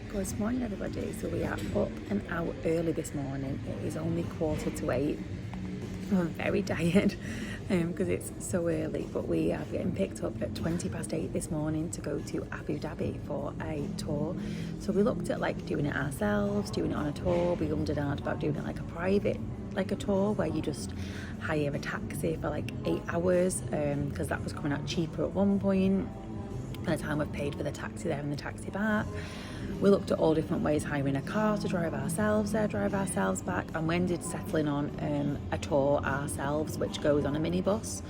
Good morning, everybody. So we are up an hour early this morning. It is only 7:45. I'm very tired because it's so early, but we are getting picked up at 8:20 this morning to go to Abu Dhabi for a tour. So we looked at like doing it ourselves, doing it on a tour. We ummed and ahed about doing it like a private, like a tour where you just hire a taxi for like 8 hours because that was coming out cheaper at one point. By the time we've paid for the taxi there and the taxi back, we looked at all different ways, hiring a car to drive ourselves there, drive ourselves back, and we ended settling on a tour ourselves, which goes on a minibus.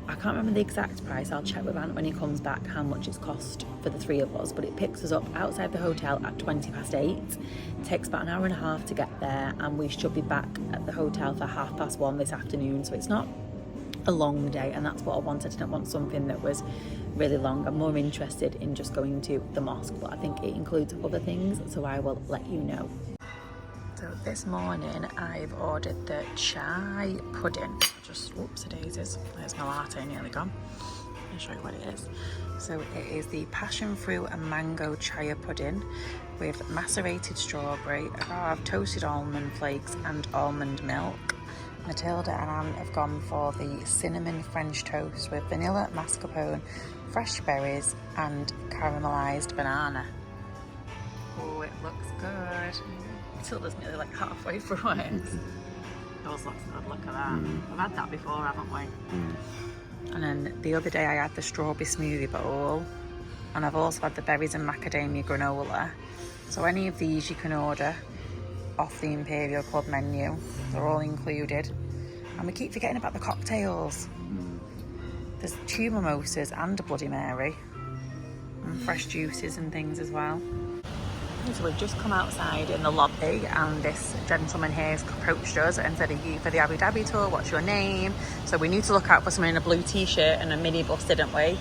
I can't remember the exact price. I'll check with Ant when he comes back how much it's cost for the three of us, but it picks us up outside the hotel at 8:20. Takes about an hour and a half to get there, and we should be back at the hotel for 1:30 this afternoon. So it's not a long day, and that's what I wanted. I didn't want something that was really long. I'm more interested in just going to the mosque, but I think it includes other things, so I will let you know. So this morning I've ordered the chai pudding. Whoopsie daisies, there's my latte nearly gone. I'll show you what it is. So it is the passion fruit and mango chai pudding with macerated strawberry, a bar of toasted almond flakes and almond milk. Matilda and Anne have gone for the cinnamon French toast with vanilla mascarpone, fresh berries and caramelised banana. Oh, it looks good. Matilda's nearly like halfway through it. It does look good, look at that. We've had that before, haven't we? And then the other day I had the strawberry smoothie bowl, and I've also had the berries and macadamia granola. So any of these you can order off the Imperial Club menu. They're all included. And we keep forgetting about the cocktails. There's 2 mimosas and a Bloody Mary. And fresh juices and things as well. So we've just come outside in the lobby, and this gentleman here has approached us and said, "Are you for the Abu Dhabi tour? What's your name?" So we need to look out for someone in a blue t-shirt and a minibus, didn't we?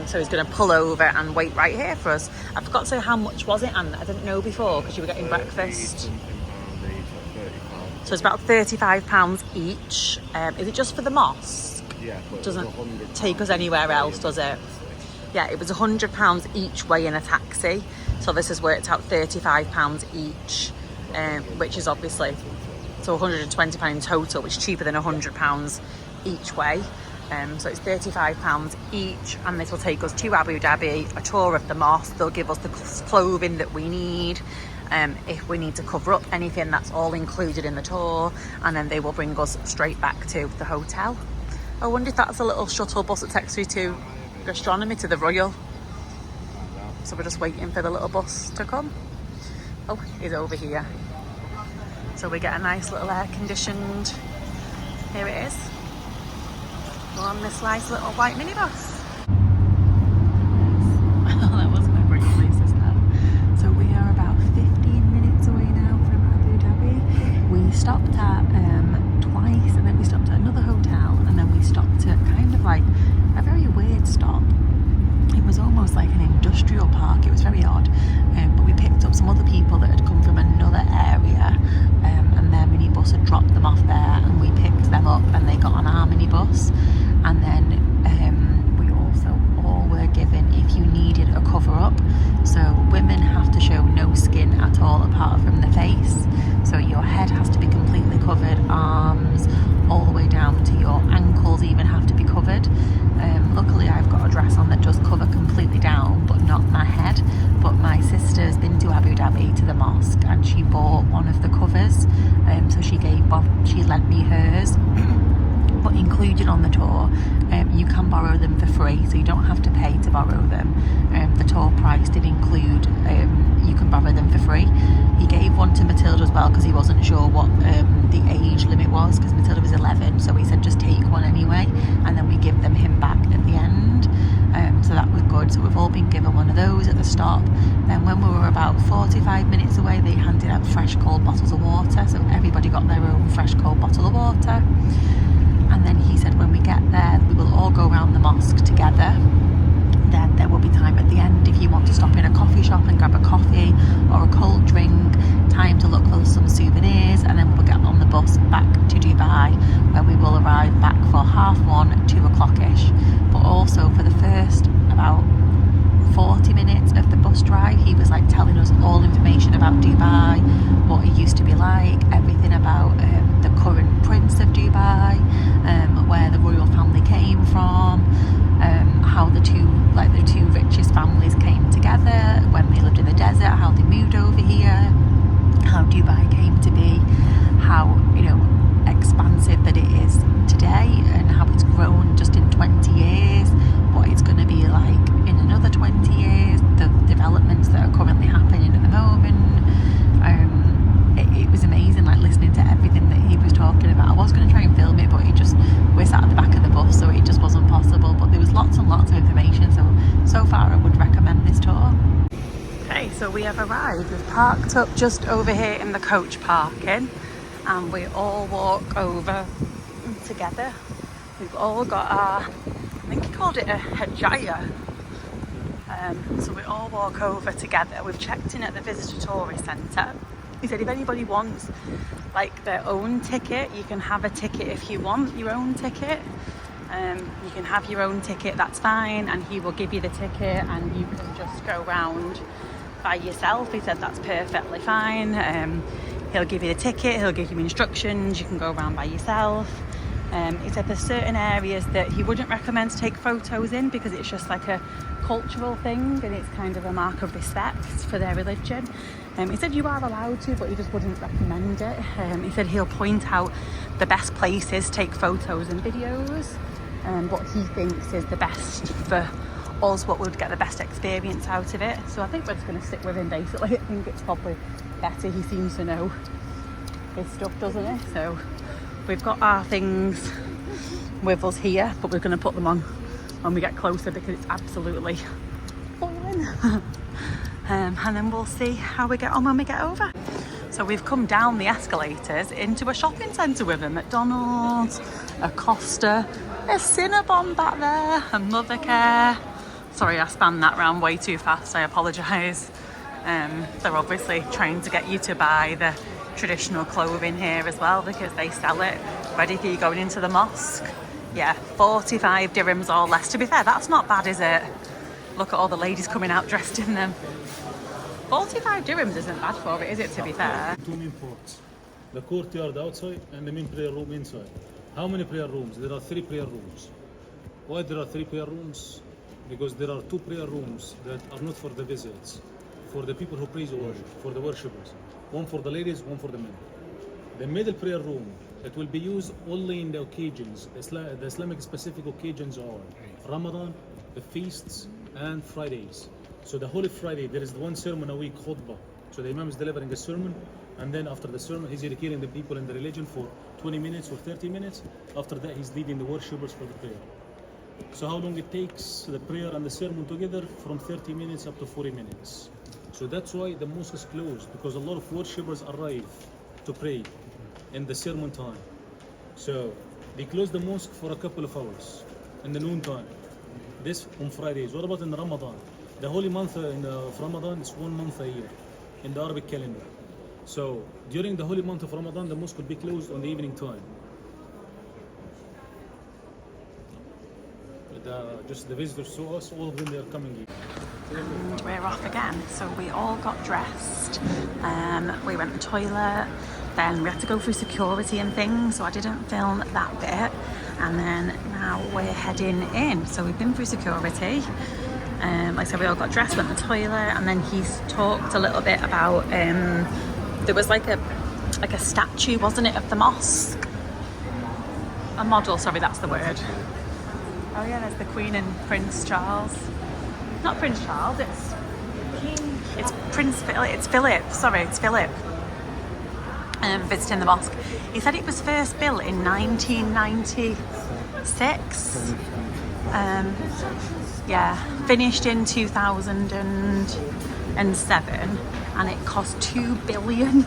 So he's going to pull over and wait right here for us. I forgot to say how much was it, and I didn't know before because you were getting breakfast. So it's about £35 each. Is it just for the mosque? Yeah. It doesn't take us anywhere else, does it? Yeah, it was £100 each way in a taxi. So this has worked out £35 each, which is obviously, so £120 in total, which is cheaper than £100 each way. So it's £35 each, and this will take us to Abu Dhabi, a tour of the mosque. They'll give us the clothing that we need. If we need to cover up anything, that's all included in the tour, and then they will bring us straight back to the hotel. I wonder if that's a little shuttle bus that takes you to Gastronomy, to the Royal. So we're just waiting for the little bus to come. Oh, he's over here. So we get a nice little air-conditioned, here it is. We're on this nice little white minibus. That wasn't a great place, is that? So we are about 15 minutes away now from Abu Dhabi. We stopped at twice, and then we stopped at another hotel, and then we stopped at kind of like a very weird stop. It was almost like an industrial park. It was very odd, but we picked up some other people that had come from another area, and their minibus had dropped them off there, and we picked them up and they got on our minibus. And then we also all were given, if you needed a cover up, so women have to show no skin at all apart from the face, so your head has to be completely covered, arms all the way down to your ankles even have to be covered. Luckily I've got a dress on that does cover completely down, but not my head. But my sister's been to Abu Dhabi to the mosque, and she bought one of the covers, so she lent me hers. But included on the tour, you can borrow them for free, so you don't have to pay to borrow them. The tour price did include you can borrow them for free. He gave one to Matilda as well because he wasn't sure what the age limit was, because Matilda was 11, so he said just take one anyway, and then we give them him back at the end. So that was good. So we've all been given one of those at the stop. Then when we were about 45 minutes away, they handed out fresh cold bottles of water, so everybody got their own fresh cold bottle of water. And then he said when we get there, we will all go around the mosque together. Then there will be time at the end if you want to stop in a coffee shop and grab a coffee or a cold drink, time to look for some souvenirs, and then we'll get on the bus back to Dubai, where we will arrive back for 1:30, 2 o'clock-ish. But also for the first about 40 minutes of the bus drive, he was like telling us all information about Dubai, what it used to be like, everything about the current prince of Dubai, where the royal family came from, how the two richest families came together when they lived in the desert, how they moved over here, how Dubai came to be, how, you know, expansive that it is today, and how it's grown just in 20 years, what it's going to be like in another 20 years, the developments that are currently happening at the moment. It was amazing, like listening to everything that he was talking about. I was going to try and film it, but we're sat at the back of the bus, so it just wasn't possible. But there was lots and lots of information, so far I would recommend this tour. Okay, so we have arrived. We've parked up just over here in the coach parking, and we all walk over together. We've all got our, I think he called it a hijaya. So we all walk over together. We've checked in at the visitor tourist centre. He said if anybody wants like their own ticket, you can have a ticket if you want your own ticket. You can have your own ticket, that's fine, and he will give you the ticket and you can just go round by yourself. He said that's perfectly fine. He'll give you the ticket, he'll give you instructions, you can go around by yourself. He said there's certain areas that he wouldn't recommend to take photos in because it's just like a cultural thing and it's kind of a mark of respect for their religion. He said you are allowed to, but he just wouldn't recommend it. He said he'll point out the best places to take photos and videos, what he thinks is the best for us, what would get the best experience out of it. So I think we're just going to stick with him basically. I think it's probably better. He seems to know his stuff, doesn't he? So we've got our things with us here, but we're going to put them on when we get closer because it's absolutely boiling. And then we'll see how we get on when we get over. So we've come down the escalators into a shopping centre with a McDonald's, a Costa, a Cinnabon back there, a Mothercare. Sorry, I spanned that round way too fast, I apologise. They're obviously trying to get you to buy the traditional clothing here as well because they sell it ready for you going into the mosque. Yeah, 45 dirhams or less. To be fair, that's not bad, is it? Look at all the ladies coming out dressed in them. 45 dirhams isn't bad for it, is it, to be fair? Two main parts. The courtyard outside and the main prayer room inside. How many prayer rooms? There are 3 prayer rooms. Why there are 3 prayer rooms? Because there are 2 prayer rooms that are not for the visits, for the people who praise or worship, for the worshippers. One for the ladies, one for the men. The middle prayer room, it will be used only in the occasions. The Islamic specific occasions are Ramadan, the feasts, and Fridays. So the Holy Friday, there is one sermon a week, khutbah. So the Imam is delivering a sermon, and then after the sermon, he's educating the people in the religion for 20 minutes or 30 minutes. After that, he's leading the worshippers for the prayer. So how long it takes the prayer and the sermon together? From 30 minutes up to 40 minutes. So that's why the mosque is closed, because a lot of worshippers arrive to pray in the sermon time. So they close the mosque for a couple of hours in the noon time. This on Fridays. What about in Ramadan? The holy month of Ramadan is 1 month a year in the Arabic calendar. So during the holy month of Ramadan, the mosque will be closed on the evening time. Just the visitors to us, all of them, they are coming here. And we're off again. So we all got dressed. We went to the toilet. Then we had to go through security and things, so I didn't film that bit. And then now we're heading in. So we've been through security. Like I said, we all got dressed, went to the toilet, and then he's talked a little bit about there was like a statue, wasn't it, of the mosque? A model, sorry, that's the word. Oh yeah, there's the Queen and Prince Charles. Not Prince Charles, it's Prince Philip. It's Philip. Sorry, it's Philip. Visiting the mosque. He said it was first built in 1996. Yeah, finished in 2007, and it cost 2 billion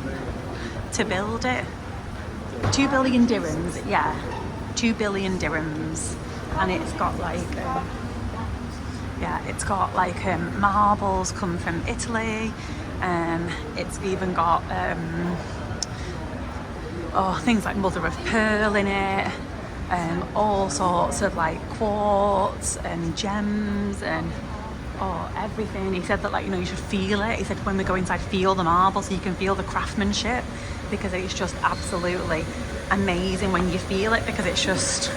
to build it. 2 billion dirhams, yeah, 2 billion dirhams, and it's got like marbles come from Italy. It's even got things like mother of pearl in it. All sorts of like quartz and gems and Oh, everything. He said that, like, you know, you should feel it. He said when we go inside, feel the marble so you can feel the craftsmanship, because it's just absolutely amazing when you feel it, because it's just,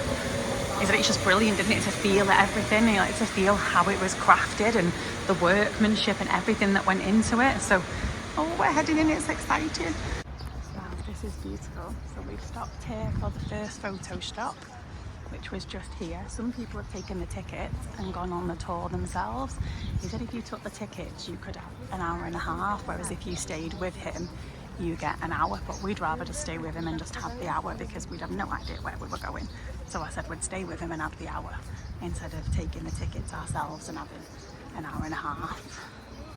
he said it's just brilliant, didn't it, to feel everything, you know, to feel how it was crafted and the workmanship and everything that went into it. So, oh, we're heading in, it's exciting. Wow, this is beautiful. So we've stopped here for the first photo stop, which was just here. Some people have taken the tickets and gone on the tour themselves. He said if you took the tickets, you could have an hour and a half, whereas if you stayed with him, you get an hour. But we'd rather just stay with him and just have the hour, because we'd have no idea where we were going. So I said we'd stay with him and have the hour, instead of taking the tickets ourselves and having an hour and a half.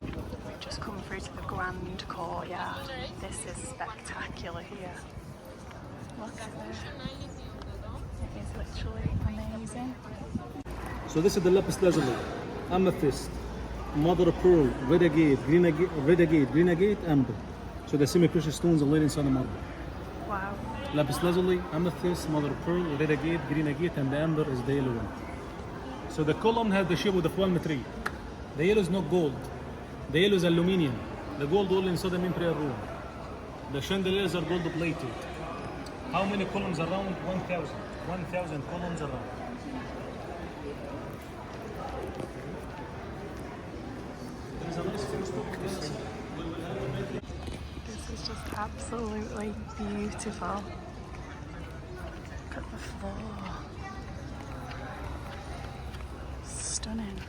We've just come through to the grand courtyard. This is spectacular here. Look at this. It is literally amazing. So this is the lapis lazuli, amethyst, mother of pearl, red agate, green agate, amber. So the semi-precious stones are laid inside the marble. Wow. Lapis lazuli, amethyst, mother of pearl, red agate, green agate, and the amber is the yellow one. So the column has the shape of the palm tree. The yellow is not gold. The yellow is aluminium. The gold all inside the main prayer room. The chandeliers are gold plated. How many columns around? 1,000. 1,000 columns around. This is just absolutely beautiful. Look at the floor. Stunning.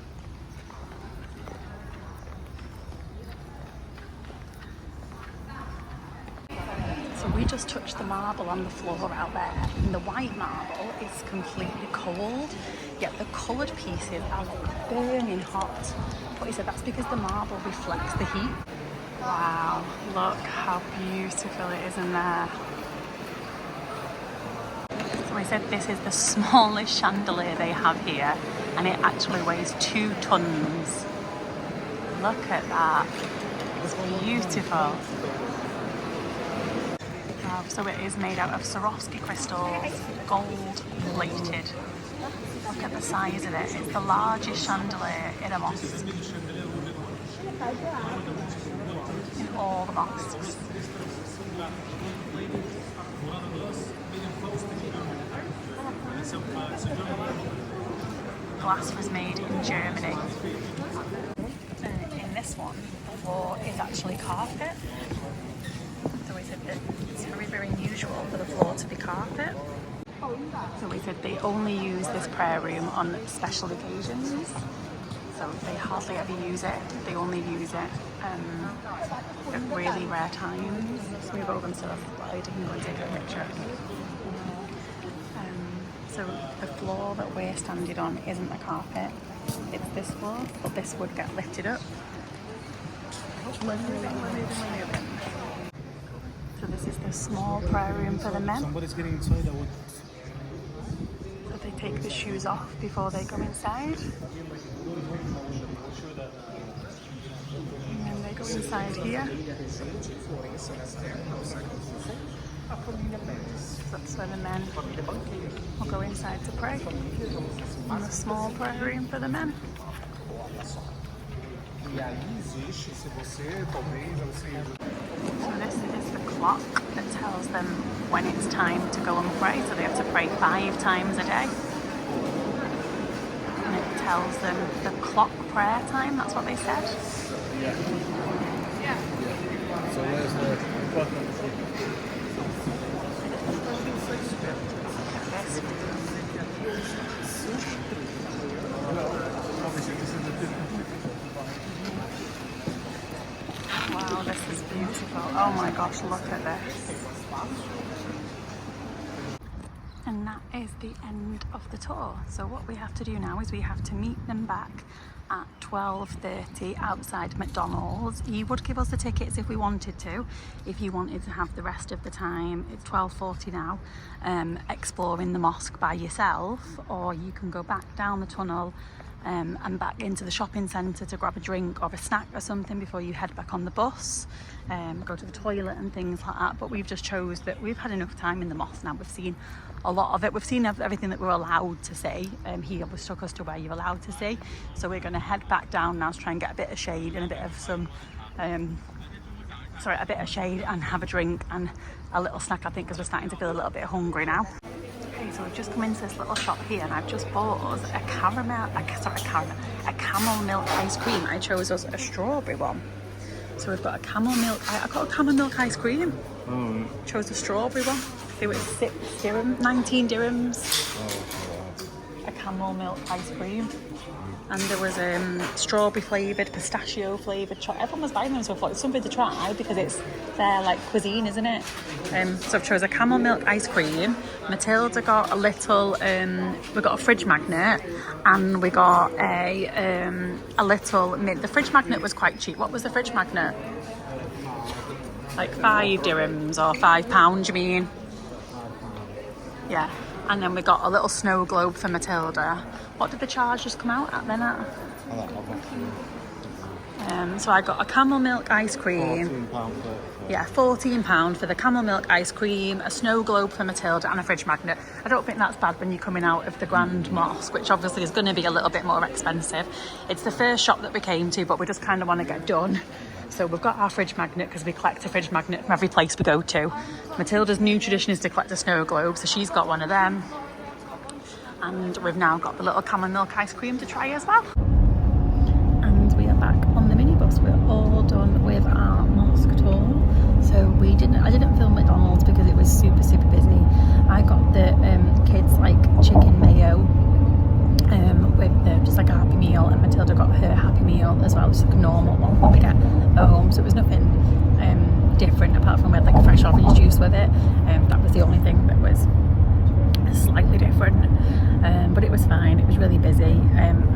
So we just touched the marble on the floor out there, and the white marble is completely cold, yet the coloured pieces are like burning hot. But he said that's because the marble reflects the heat. Wow, look how beautiful it is in there. So he said this is the smallest chandelier they have here, and it actually weighs 2 tons. Look at that, it's beautiful. So it is made out of Swarovski crystals, gold plated. Look at the size of it. It's the largest chandelier in a mosque. In all the mosques. Glass was made in Germany. In this one, the floor is actually carpet. So we said that it's very, very unusual for the floor to be carpet. So we said they only use this prayer room on special occasions. So they hardly ever use it. They only use it at really rare times. So we've all gone to the slide and go and take a picture. So the floor that we're standing on isn't a carpet. It's this floor, but this would get lifted up. So this is the small prayer room for the men. Somebody's getting inside. So they take the shoes off before they go inside. And then they go inside here. So that's where the men will go inside to pray. And the small prayer room for the men. So this is the clock that tells them when it's time to go and pray. So they have to pray 5 times a day. And it tells them the clock prayer time, that's what they said. Yeah. So where's the clock? Wow, this is beautiful. Oh my gosh, look at this. And that is the end of the tour. So what we have to do now is we have to meet them back at 12:30 outside McDonald's. He would give us the tickets if we wanted to. If you wanted to have the rest of the time, it's 12:40 now, exploring the mosque by yourself, or you can go back down the tunnel and back into the shopping centre to grab a drink or a snack or something before you head back on the bus, go to the toilet and things like that. But we've just chose that we've had enough time in the mosque now. We've seen a lot of it. We've seen everything that we're allowed to see. He always took us to where you're allowed to see. So we're going to head back down now to try and get a bit of shade and a bit of shade and have a drink and a little snack, I think, because we're starting to feel a little bit hungry now. Okay, so we've just come into this little shop here and I've just bought us a camel milk ice cream. I chose us a strawberry one. So we've got a camel milk, I got a camel milk ice cream. Oh. Chose a strawberry one. It was 19 dirhams. A camel milk ice cream. And there was strawberry flavoured, pistachio flavoured chocolate. Everyone was buying them, so I thought it's something to try because it's their like cuisine, isn't it? So I've chose a camel milk ice cream. Matilda got a little, we got a fridge magnet, and we got a little. The fridge magnet was quite cheap. What was the fridge magnet? Like 5 dirhams or £5, you mean? Yeah. And then we got a little snow globe for Matilda. What did the charge just come out at then? So I got a camel milk ice cream. Yeah, £14 for the camel milk ice cream, a snow globe for Matilda and a fridge magnet. I don't think that's bad when you're coming out of the Grand Mosque, which obviously is going to be a little bit more expensive. It's the first shop that we came to, but we just kind of want to get done. So we've got our fridge magnet because we collect a fridge magnet from every place we go to. Matilda's new tradition is to collect a snow globe, so she's got one of them. And we've now got the little camel milk ice cream to try as well. And we are back on the minibus. We're all done with our mosque tour. So I didn't film McDonald's because it was super busy. I got the kids like chicken mayo with just like a Happy Meal, and Matilda got her Happy Meal as well, just like a normal one that we get at home. So it was nothing different apart from we had like a fresh orange juice with it. That was the only thing that was slightly different, but it was fine. It was really busy,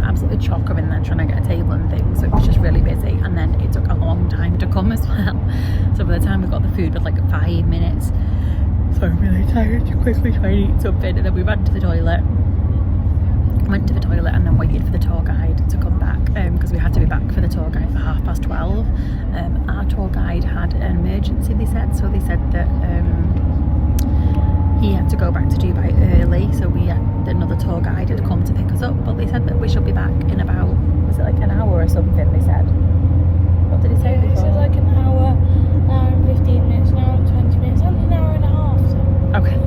absolutely chocker in there trying to get a table and things, so it was just really busy. And then it took a long time to come as well, so by the time we got the food, it was like 5 minutes, so I'm really tired to quickly try and eat something. And then we went to the toilet and then waited for the tour guide to come back, because we had to be back for the tour guide for 12:30. Our tour guide had an emergency, they said that he had to go back to Dubai early, so another tour guide had come to pick us up, but they said that we should be back in about, was it like an hour or something, they said? What did he say before? It says like an hour and 15 minutes, an hour and 20 minutes, and an hour and a half, so... Okay.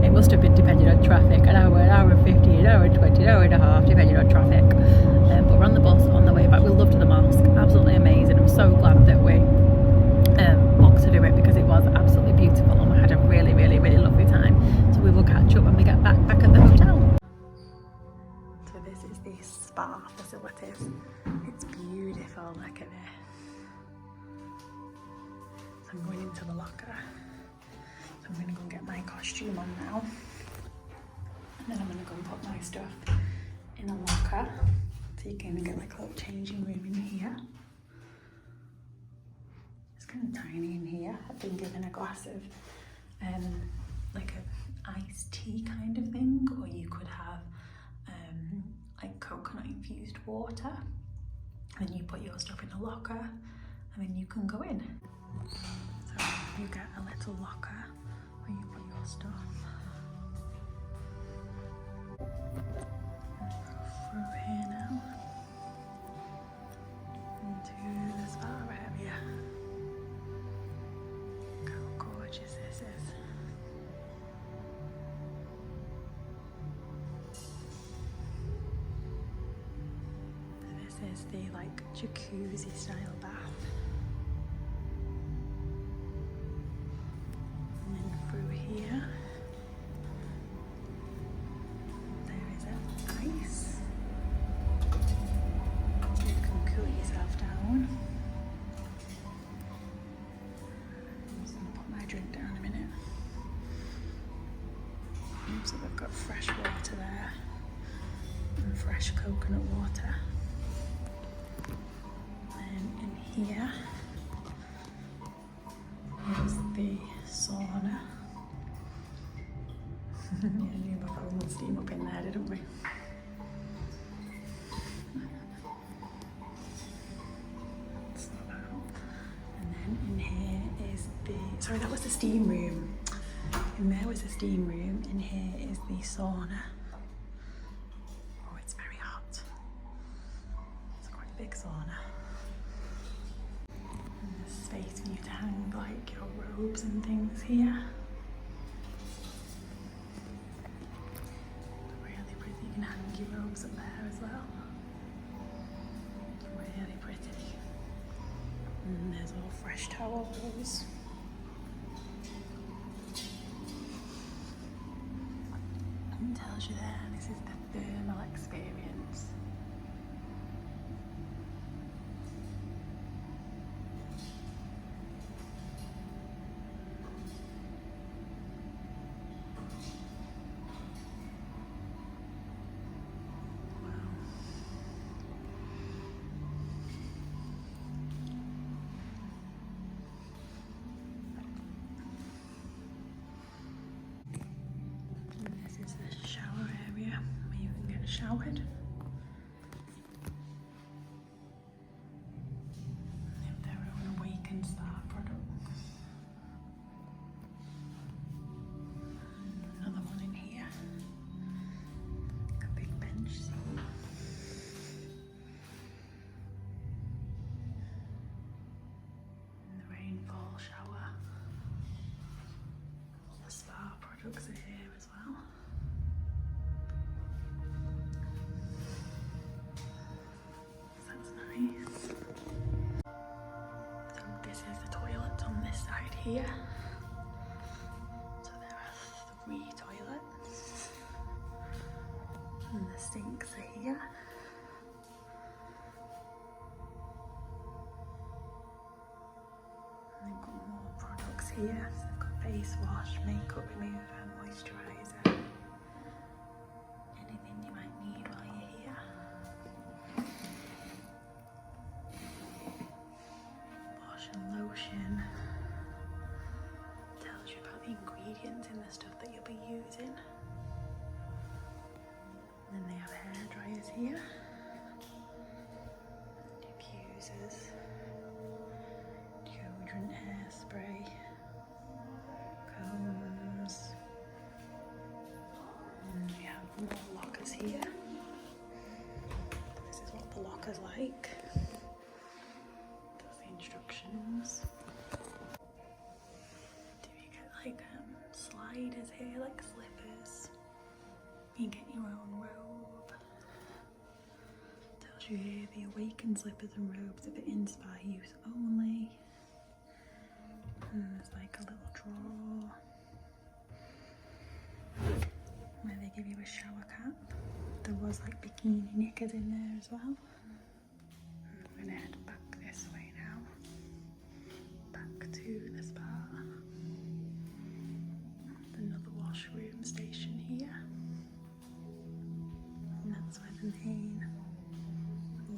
It must have been depending on traffic, an hour and 15, an hour and 20, an hour and a half, depending on traffic. But we're on the bus on the way back. We loved the mosque, absolutely amazing. I'm so glad that we booked to do it because it was absolutely beautiful and we had a really lovely time. So we will catch up when we get back at the hotel. So this is the spa facilities. It's beautiful, look at this. So I'm going into the locker. So I'm going to go and get my costume on now. And then I'm going to go and put my stuff in a locker. So you can get like a little changing room in here. It's kind of tiny in here. I've been given a glass of like an iced tea kind of thing, or you could have like coconut infused water. And you put your stuff in a locker and then you can go in. So you get a little locker where you put your stuff. Through here now into the spa area. Look how gorgeous this is. This is the like jacuzzi style bath. And then through here there is ice. So you can cool yourself down. I'm just going to put my drink down a minute. So we've got fresh water there and fresh coconut water. And in here is the sauna. Yeah, knew my phone would steam up in there, didn't we? sorry, that was the steam room. And there was the steam room, and here is the sauna. Oh, it's very hot. It's quite a big sauna. And there's space for you to hang like your robes and things here. Really pretty. You can hang your robes up there as well. Really pretty. And there's all fresh towels. It tells you there, this is the thermal experience. This is the shower area where you can get showered. They have their own Awaken Spa products. Another one in here. A big bench seat. And the rainfall shower. All the spa products are here as well. So this is the toilet on this side here. So there are 3 toilets. And the sinks are here. And they've got more products here. So they've got face wash, makeup remover, moisturiser. Anything you might need while you're here. And lotion. Tells you about the ingredients in the stuff that you'll be using. And then they have hair dryers here. Diffusers. Deodorant, hairspray. Combs. And we have more lockers here. This is what the locker's like. Instructions. Do you get like sliders here, like slippers? You get your own robe. Tells you here the Awaken slippers and robes are for in-spa use only. And there's like a little drawer where they give you a shower cap. There was like bikini knickers in there as well. I'm gonna head back this way now. Back to the spa. Another washroom station here. And that's where the main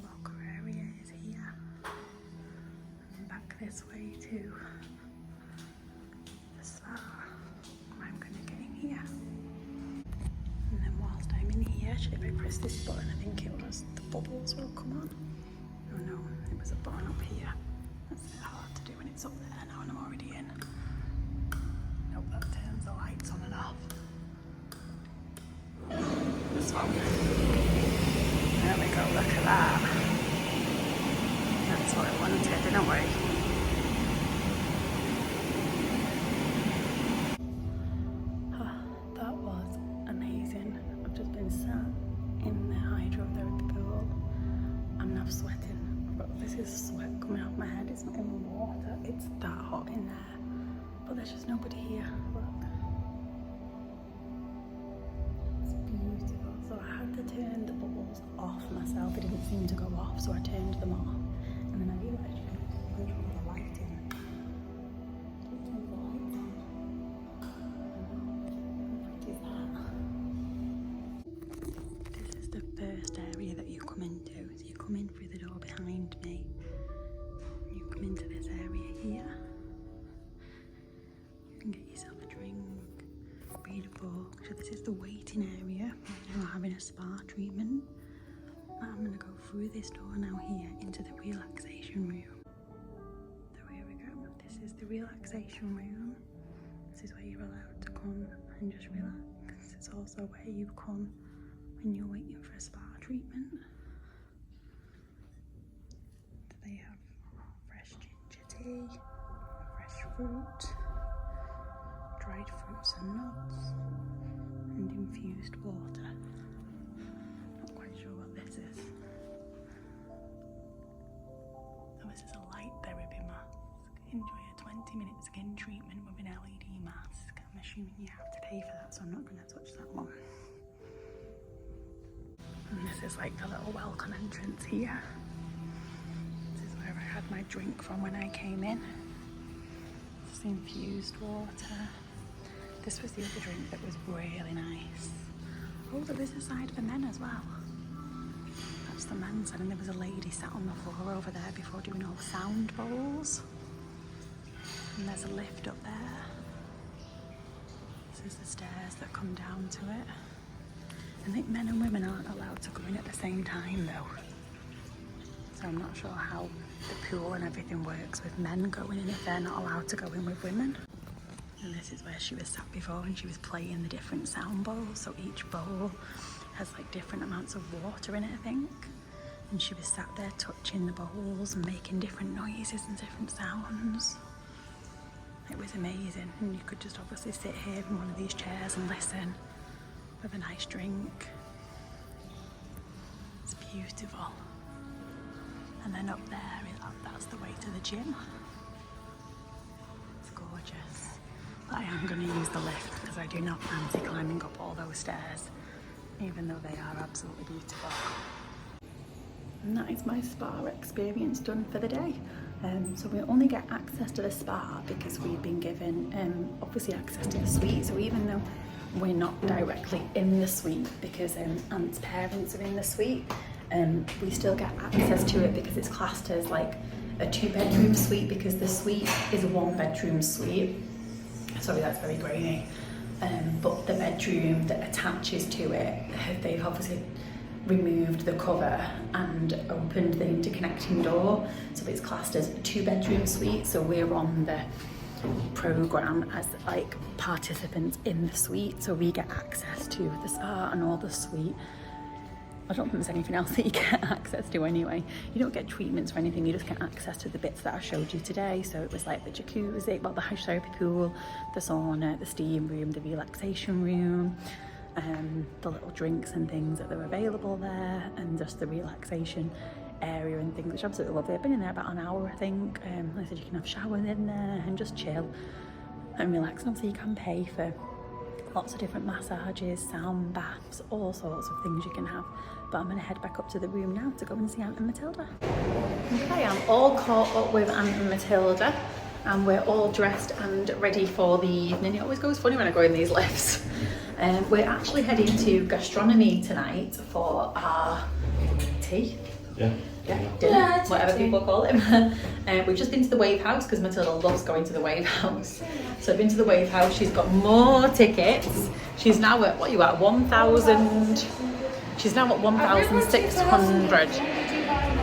locker area is here. And back this way to the spa, where I'm gonna get in here. And then whilst I'm in here, if I press this button, I think it was, the bubbles will come on. Oh no, it was a button up here. That's a bit hard to do when it's up there now and I'm already in. Nope, that turns the lights on and off. This one. There we go, look at that. That's what I wanted, didn't we? That was amazing. I've just been sat in the hydrotherapy pool. I'm now sweating. This is sweat coming out of my head. It's not even water. It's that hot in there. But there's just nobody here. Look. It's beautiful. So I had to turn the bubbles off myself. It didn't seem to go off, so I turned them off. And then I realised you can control the lighting. Just turn the lights on. What is that? This is the first area that you come into. So you come in through the door behind me. You come into this area here. You can get yourself a drink, read a book. So this is the waiting area when you're having a spa treatment. I'm going to go through this door now here into the relaxation room. So here we go. This is the the relaxation room. This is where you're allowed to come and just relax. It's also where you come when you're waiting for a spa treatment. They have fresh ginger tea, fresh fruit, dried fruits and nuts, and infused water. Not quite sure what this is. Oh, this is a light therapy mask. Enjoy a 20-minute skin treatment with an LED mask. I'm assuming you have to pay for that, so I'm not going to touch that one. And this is like the little welcome entrance here. This is where I had my drink from when I came in. This is infused water. This was the other drink that was really nice. Oh, there is a side for men as well. That's the men's side, and there was a lady sat on the floor over there before doing all the sound bowls. And there's a lift up there. This is the stairs that come down to it. I think men and women aren't allowed to go in at the same time though. So I'm not sure how the pool and everything works with men going in if they're not allowed to go in with women. And this is where she was sat before and she was playing the different sound bowls. So each bowl has like different amounts of water in it, I think. And she was sat there touching the bowls and making different noises and different sounds. It was amazing. And you could just obviously sit here in one of these chairs and listen with a nice drink. It's beautiful. And then up there, that's the way to the gym. It's gorgeous. But I am going to use the lift because I do not fancy climbing up all those stairs, even though they are absolutely beautiful. And that is my spa experience done for the day. So we only get access to the spa because we've been given obviously access to the suite. So even though we're not directly in the suite because Ant's parents are in the suite, we still get access to it because it's classed as like a 2-bedroom suite because the suite is a 1-bedroom suite. Sorry, that's very grainy. But the bedroom that attaches to it, they've obviously removed the cover and opened the interconnecting door, so it's classed as a 2-bedroom suite. So we're on the program as like participants in the suite, so we get access to the spa and all the suite. I don't think there's anything else that you get access to anyway. You don't get treatments or anything, you just get access to the bits that I showed you today. So it was like the jacuzzi, well, the hydrotherapy pool, the sauna, the steam room, the relaxation room, the little drinks and things that are available there, and just the relaxation area and things, which are absolutely lovely. I've been in there about an hour, I think. Like I said, you can have showers in there and just chill and relax. And obviously you can pay for lots of different massages, sound baths, all sorts of things you can have. But I'm going to head back up to the room now to go and see Ant and Matilda. Okay, I'm all caught up with Ant and Matilda, and we're all dressed and ready for the evening. It always goes funny when I go in these lifts. We're actually heading to Gastronomy tonight for our tea. Dinner, whatever people call it. We've just been to the Wave House because Matilda loves going to the Wave House. So I've been to the Wave House. She's got more tickets. She's now at, what are you at, 1,000? She's now at 1,600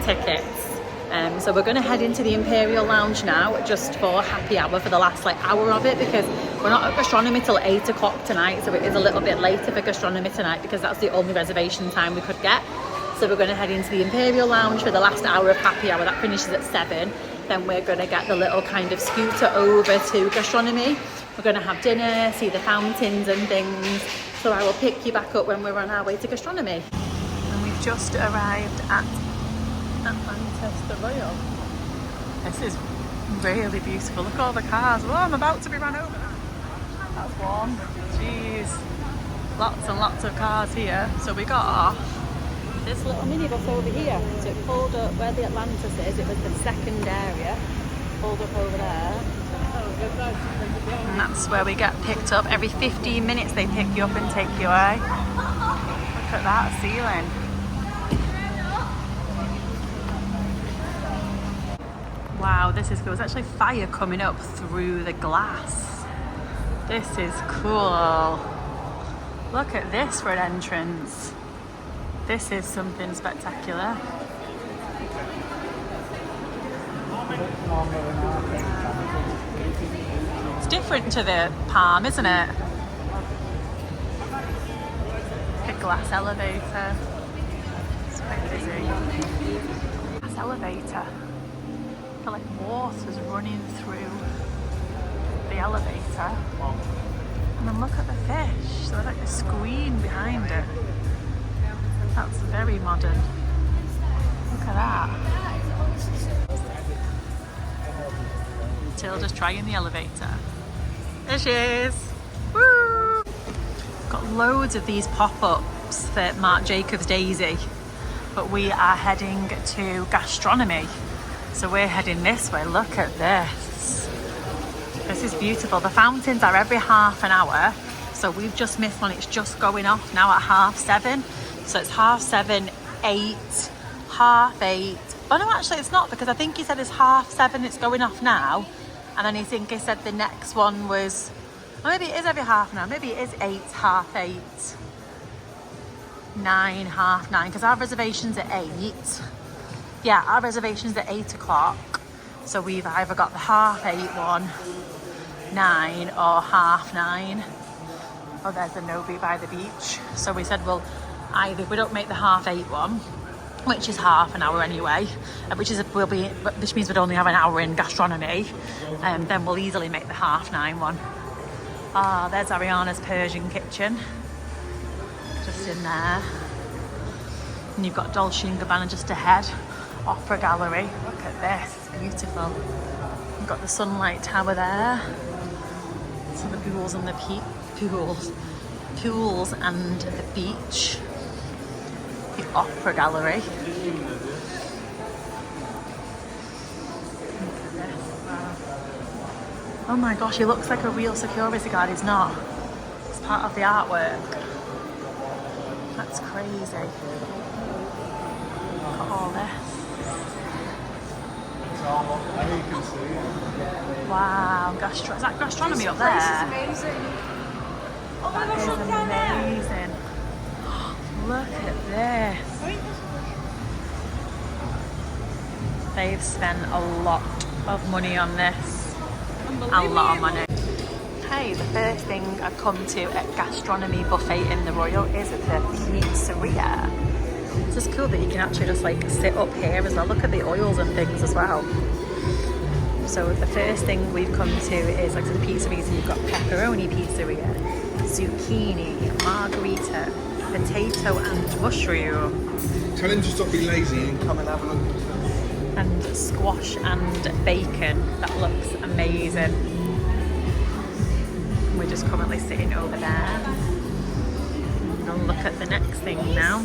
tickets. So we're going to head into the Imperial Lounge now just for happy hour for the last hour of it, because we're not at Gastronomy till 8 o'clock tonight, so it is a little bit later for Gastronomy tonight because that's the only reservation time we could get. So we're going to head into the Imperial Lounge for the last hour of happy hour. That finishes at 7. Then we're going to get the little kind of scooter over to Gastronomy. We're going to have dinner, see the fountains and things. So I will pick you back up when we're on our way to Gastronomy. And we've just arrived at Atlantis the Royal. This is really beautiful. Look at all the cars. Oh, I'm about to be run over. That's warm. Jeez. Lots and lots of cars here. So we got off this little minibus over here. So it pulled up where the Atlantis is. It was the second area. Pulled up over there. And that's where we get picked up. Every 15 minutes they pick you up and take you away. Look at that ceiling. Wow, this is cool. There's actually fire coming up through the glass. This is cool. Look at this for an entrance. This is something spectacular. different to the Palm, isn't it? A glass elevator. It's quite busy. Glass elevator. I feel like water's running through the elevator. And then look at the fish. So there's like a screen behind it. That's very modern. Look at that. Tilda's trying the elevator. There she is. Woo! Got loads of these pop-ups that Marc Jacobs Daisy, but we are heading to Gastronomy. So we're heading this way. Look at this. This is beautiful. The fountains are every half an hour. So we've just missed one. It's just going off now at 7:30. So it's 7:30, 8, 8:30. Oh no, actually it's not, because I think he said it's 7:30 it's going off now. And then he said the next one was, or maybe it is every half an hour. Maybe it is 8, 8:30, 9, 9:30, because our reservation's at 8. Yeah, our reservation's at 8 o'clock. So we've either got the 8:30 one, 9, or 9:30. Oh, there's a no by the beach. So we said, well, either if we don't make the 8:30 one, which is half an hour anyway, which means we'd only have an hour in Gastronomy, and then we'll easily make the 9:30 one. Ah, there's Ariana's Persian kitchen, just in there. And you've got Dolce & Gabbana just ahead, Opera Gallery. Look at this, it's beautiful. You've got the Sunlight Tower there. So the pools and the pools and the beach. The Opera Gallery. Oh my gosh, he looks like a real security guard. He's not. It's part of the artwork. That's crazy. Look at all this. Wow, is that Gastronomy up there? This is amazing. Oh my gosh, look down there. Amazing. Look at this. They've spent a lot of money on this. A lot of money. Hey, the first thing I've come to at Gastronomy Buffet in the Royal is the pizzeria. It's just cool that you can actually just like sit up here as well. Look at the oils and things as well. So the first thing we've come to is like the pizzeria. So you've got pepperoni pizzeria, zucchini, margarita, potato and mushroom. Tell him to stop being lazy and come and have a look. And squash and bacon. That looks amazing. We're just currently sitting over there. And look at the next thing now.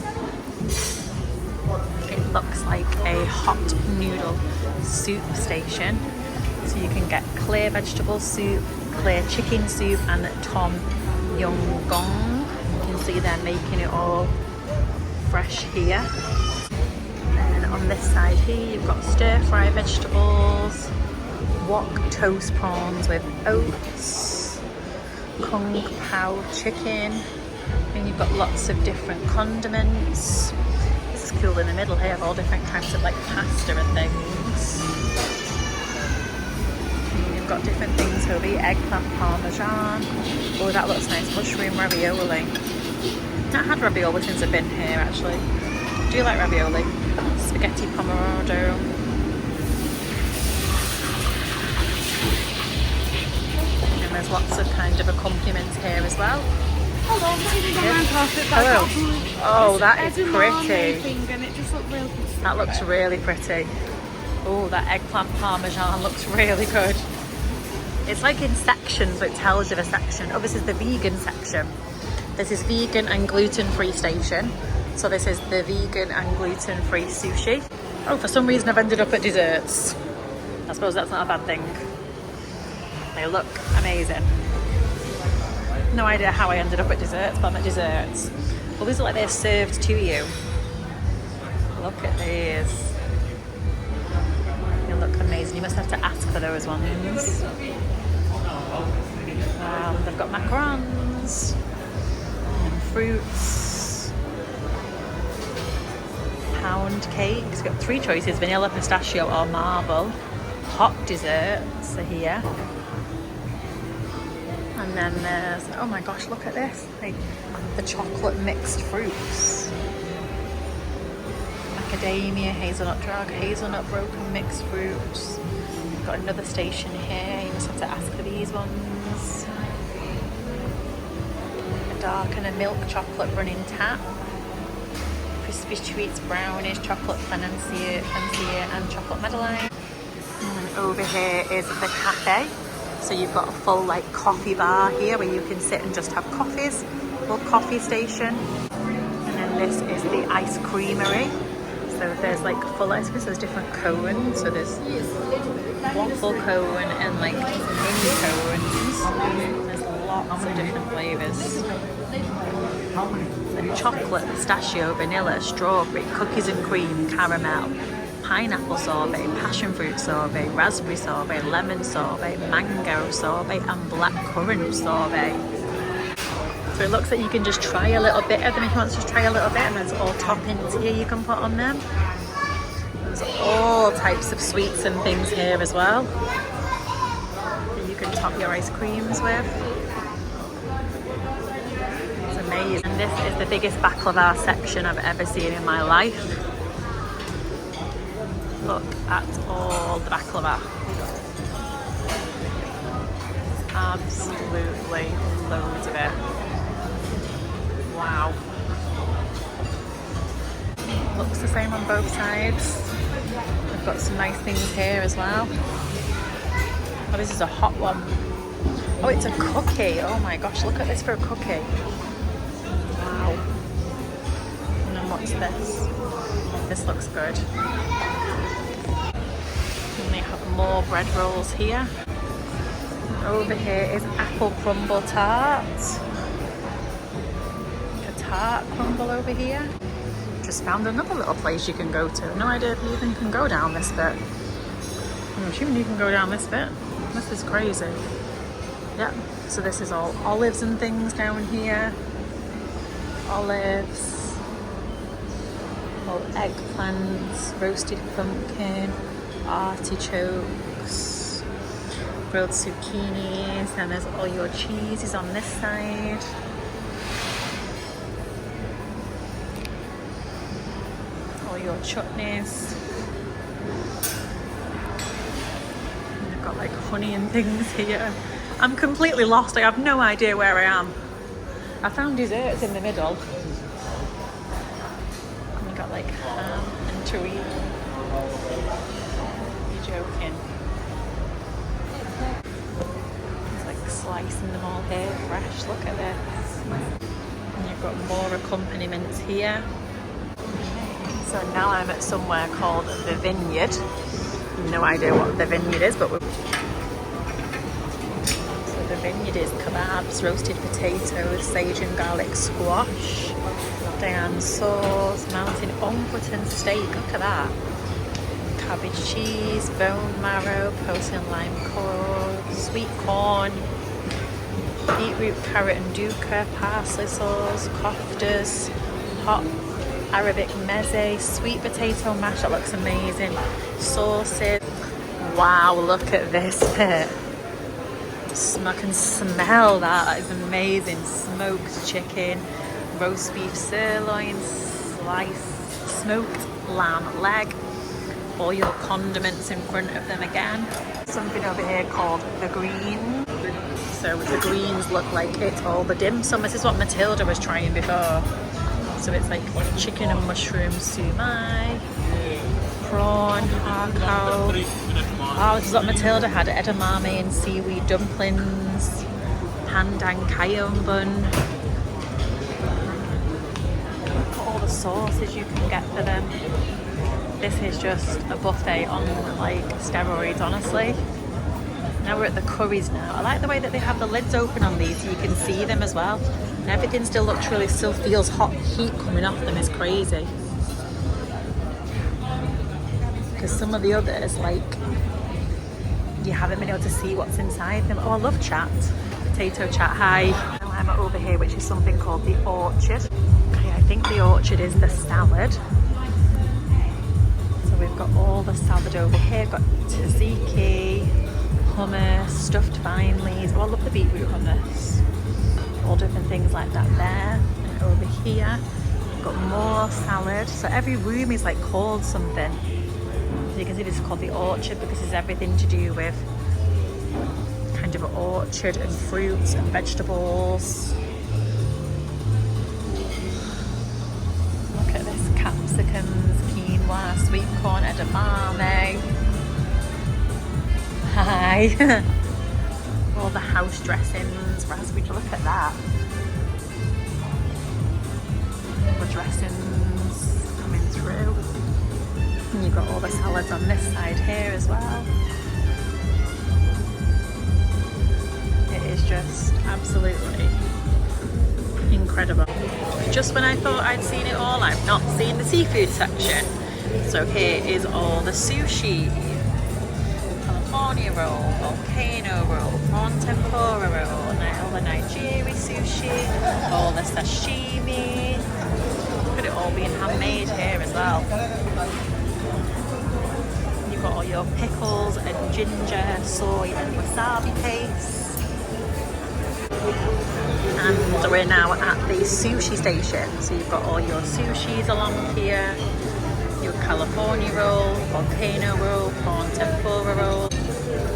It looks like a hot noodle soup station. So you can get clear vegetable soup, clear chicken soup, and tom yum goong. You can see they're making it all fresh here. And on this side here, you've got stir fry vegetables, wok toast prawns with oats, kung pao chicken, and you've got lots of different condiments. This is cool in the middle here, of all different kinds of like pasta and things. And you've got different things over here, eggplant parmesan. Oh, that looks nice. Mushroom ravioli. I've not had ravioli since I've been here actually. Do you like ravioli? Spaghetti pomodoro. And there's lots of kind of accompaniments here as well. Hello, I'm not even behind carpet, but Hello. I got blue. Oh, that is edamame pretty. thing and it just looked real good. That looks really pretty. Oh, that eggplant parmesan looks really good. It's like in sections, but it tells you the section. Oh, this is the vegan section. This is vegan and gluten-free station. So this is the vegan and gluten-free sushi. Oh, for some reason I've ended up at desserts. I suppose that's not a bad thing. They look amazing. No idea how I ended up at desserts, but I'm at desserts. Well, these are like they're served to you. Look at these. They look amazing. You must have to ask for those ones. Wow, they've got macarons and fruits. Pound cakes. We've got 3 choices: vanilla, pistachio, or marble. Hot desserts are here. And then there's, oh my gosh, look at this, like the chocolate mixed fruits. Macadamia, hazelnut drug, hazelnut broken mixed fruits. We've got another station here, you just have to ask for these ones. A dark and a milk chocolate running tap. Crispy treats, brownies, chocolate financier and chocolate madeleine. And over here is the cafe. So you've got a full like coffee bar here where you can sit and just have coffees. Full coffee station. And then this is the ice creamery. So there's like full ice cream, so there's different cones. So there's waffle cone and like mini cones. There's lots of different flavours. So chocolate, pistachio, vanilla, strawberry, cookies and cream, caramel, pineapple sorbet, passion fruit sorbet, raspberry sorbet, lemon sorbet, mango sorbet and blackcurrant sorbet. So it looks like you can just try a little bit of them if you want to just try a little bit, and there's all toppings here you can put on them. There's all types of sweets and things here as well that you can top your ice creams with. It's amazing. And this is the biggest baklava section I've ever seen in my life. Look at all the baklava. Absolutely loads of it. Wow. Looks the same on both sides. We've got some nice things here as well. Oh, this is a hot one. Oh, it's a cookie. Oh my gosh, look at this for a cookie. Wow. And then what's this? This looks good. And they have more bread rolls here. Over here is apple crumble tart. Tart crumble over here. Just found another little place you can go to. No idea if you even can go down this bit. I'm assuming you can go down this bit. This is crazy. Yep, so this is all olives and things down here. Olives, all eggplants, roasted pumpkin, artichokes, grilled zucchinis, and there's all your cheeses on this side. Your chutneys. And they've got like honey and things here. I'm completely lost. I have no idea where I am. I found desserts in the middle. And we've got like ham and chorizo. You're joking. It's like slicing them all here fresh. Look at this. And you've got more accompaniments here. So now I'm at somewhere called the Vineyard. No idea what the Vineyard is, but so the Vineyard is kebabs, roasted potatoes, sage and garlic squash, Diane sauce, mountain Ongleton steak, look at that. Cabbage cheese, bone marrow, post and lime coral, sweet corn, beetroot, carrot and dukkha, parsley sauce, koftas, hot Arabic meze, sweet potato mash, that looks amazing, sauces. Wow, look at this bit. I can smell that, that is amazing. Smoked chicken, roast beef sirloin, sliced smoked lamb leg, all your condiments in front of them again. Something over here called the green. So the greens look like it's all the dim sum. This is what Matilda was trying before. So it's like chicken and mushroom sumai, prawn, harcow. Oh, this is what Matilda had, edamame and seaweed dumplings, pandan kayam bun. Look at all the sauces you can get for them. This is just a buffet on like steroids, honestly. Now we're at the curries now. I like the way that they have the lids open on these so you can see them as well. And everything still looks really, still feels hot. Heat coming off them is crazy. Because some of the others, like, you haven't been able to see what's inside them. Oh, I love chat. Potato chat, hi. Now I'm over here, which is something called the orchard. Okay, I think the orchard is the salad. So we've got all the salad over here. We've got tzatziki, hummus, stuffed vine leaves. Oh, I love the beetroot hummus. All different things like that there. And over here, we've got more salad. So every room is like called something. So you can see this is called the orchard because it's everything to do with kind of an orchard and fruits and vegetables. Look at this, capsicums, quinoa, sweet corn, edamame. Hi. All the house dressings, raspberry, look at that. All the dressings coming through. And you've got all the salads on this side here as well. It is just absolutely incredible. Just when I thought I'd seen it all, I've not seen the seafood section. So here is all the sushi. California roll, volcano roll, prawn tempura roll, all the Nigiri sushi, all the sashimi. Look at it all being handmade here as well. You've got all your pickles and ginger, soy and wasabi paste. And we're now at the sushi station. So you've got all your sushis along here. Your California roll, volcano roll, prawn tempura roll,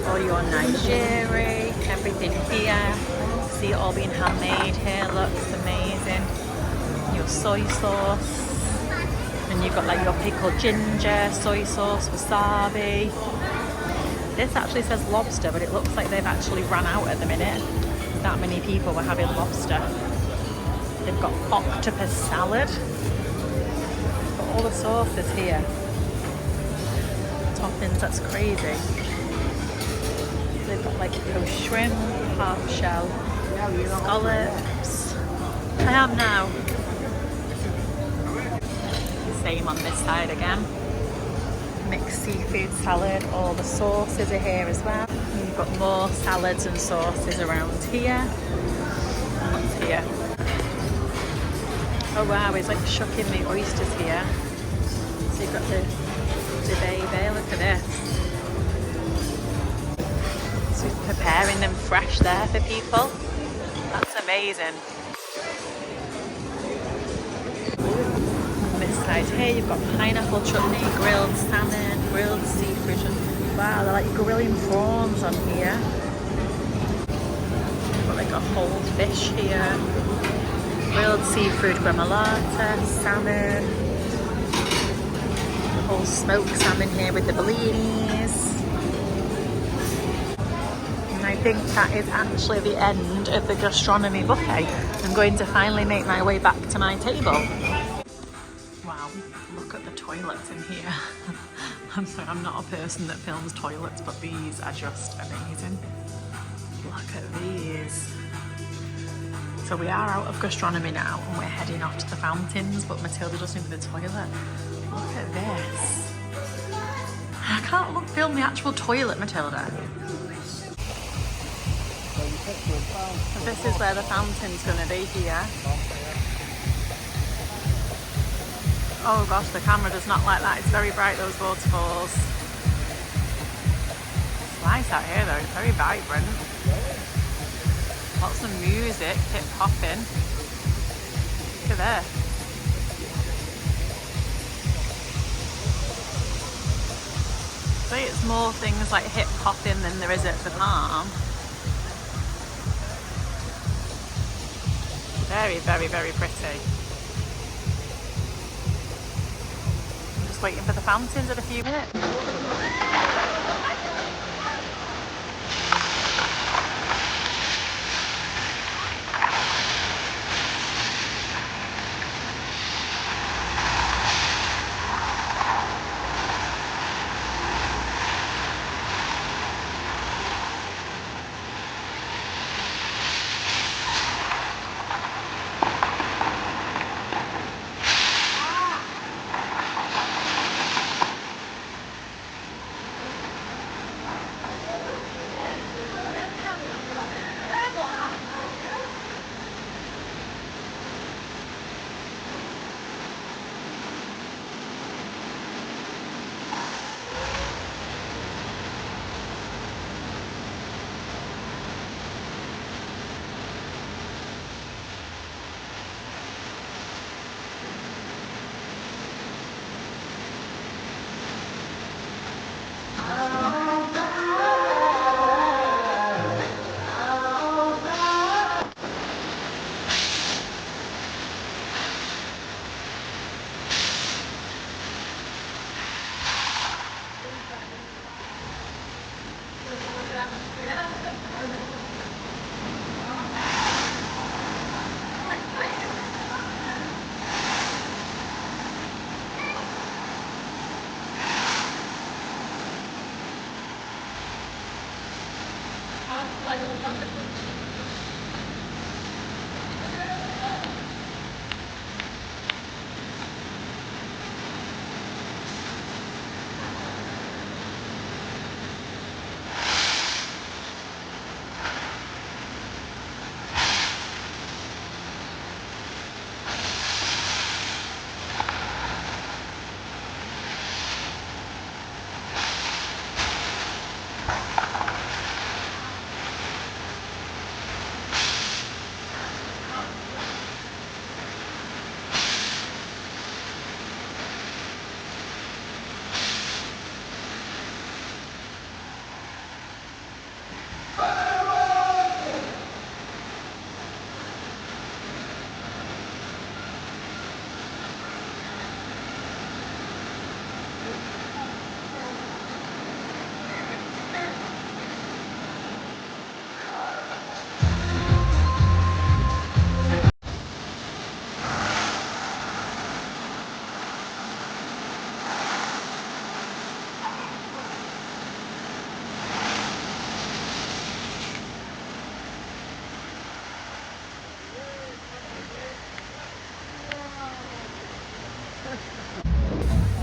all your Nigiri, everything here. See it all being handmade here, looks amazing. Your soy sauce, and you've got like your pickled ginger, soy sauce, wasabi. This actually says lobster, but it looks like they've actually run out at the minute. That many people were having lobster. They've got octopus salad. All the sauces here. Toppings, that's crazy. They've got like your shrimp, half shell, scallops. I am now. Same on this side again. Mixed seafood salad. All the sauces are here as well. You've got more salads and sauces around here. What's here? Oh wow, it's like shucking the oysters here. So you've got the baby, look at this. So he's preparing them fresh there for people. That's amazing. On this side here, you've got pineapple chutney, grilled salmon, grilled seafood. Wow, they're like grilling prawns on here. You've got like a whole fish here. Grilled seafood gremolata, salmon, the whole smoked salmon here with the bellinis. And I think that is actually the end of the gastronomy buffet. I'm going to finally make my way back to my table. Wow, look at the toilets in here. I'm sorry, I'm not a person that films toilets, but these are just amazing. Look at these. So we are out of gastronomy now and we're heading off to the fountains, but Matilda does need the toilet. Look at this. I can't film the actual toilet, Matilda. So this is where the fountain's going to be here. Oh gosh, the camera does not like that. It's very bright, those waterfalls. It's nice out here though, it's very vibrant. Lots of music, hip hopping. Look at there. I think it's more things like hip hopping than there is at the Palm. Very, very, very pretty. I'm just waiting for the fountains in a few minutes.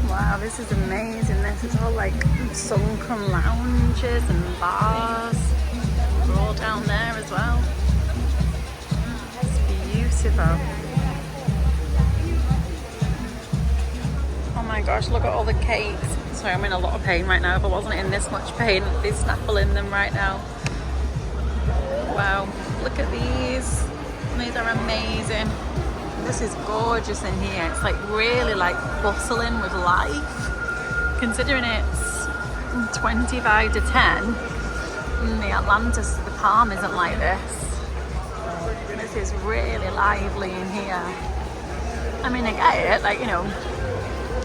Wow, this is amazing. This is all like sunken lounges and bars. We're all down there as well. It's beautiful. Oh my gosh, look at all the cakes. Sorry, I'm in a lot of pain right now. If I wasn't in this much pain, I'd be snaffling them right now. Wow, look at these. These are amazing. This is gorgeous in here. It's like really like bustling with life. Considering it's 25 to 10, the Atlantis the Palm isn't like this. This is really lively in here. I mean, I get it, like, you know,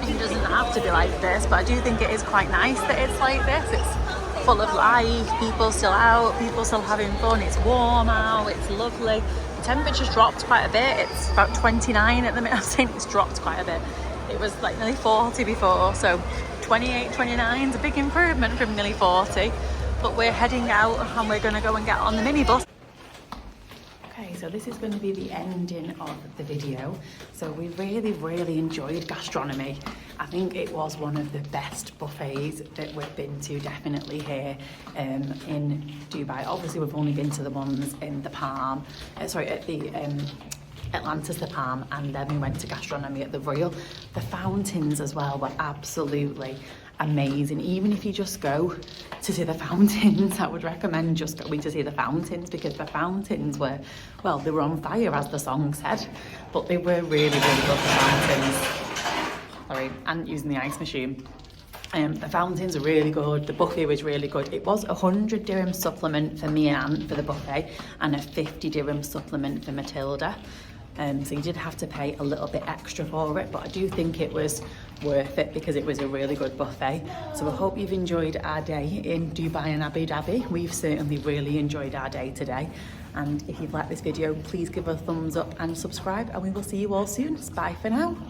it doesn't have to be like this, but I do think it is quite nice that it's like this. It's full of life, people still out, people still having fun, it's warm out, it's lovely. The temperature's dropped quite a bit, it's about 29 at the minute. I'm saying it's dropped quite a bit. It was like nearly 40 before, so 28, 29 is a big improvement from nearly 40. But we're heading out and we're going to go and get on the minibus. Okay, so this is going to be the ending of the video. So we really enjoyed Gastronomy. I think it was one of the best buffets that we've been to, definitely here in Dubai. Obviously, we've only been to the ones in the Palm, at the Atlantis the Palm, and then we went to Gastronomy at the Royal. The fountains as well were absolutely amazing. Even if you just go to see the fountains, I would recommend just going to see the fountains, because the fountains were, well, they were on fire, as the song said, but they were really good, the fountains. Sorry, and using the ice machine. The fountains are really good, the buffet was really good. It was 100 dirham supplement for me and Aunt for the buffet, and a 50 dirham supplement for Matilda. So you did have to pay a little bit extra for it, but I do think it was worth it because it was a really good buffet. So I hope you've enjoyed our day in Dubai and Abu Dhabi. We've certainly really enjoyed our day today. And if you've liked this video, please give a thumbs up and subscribe, and we will see you all soon. Bye for now.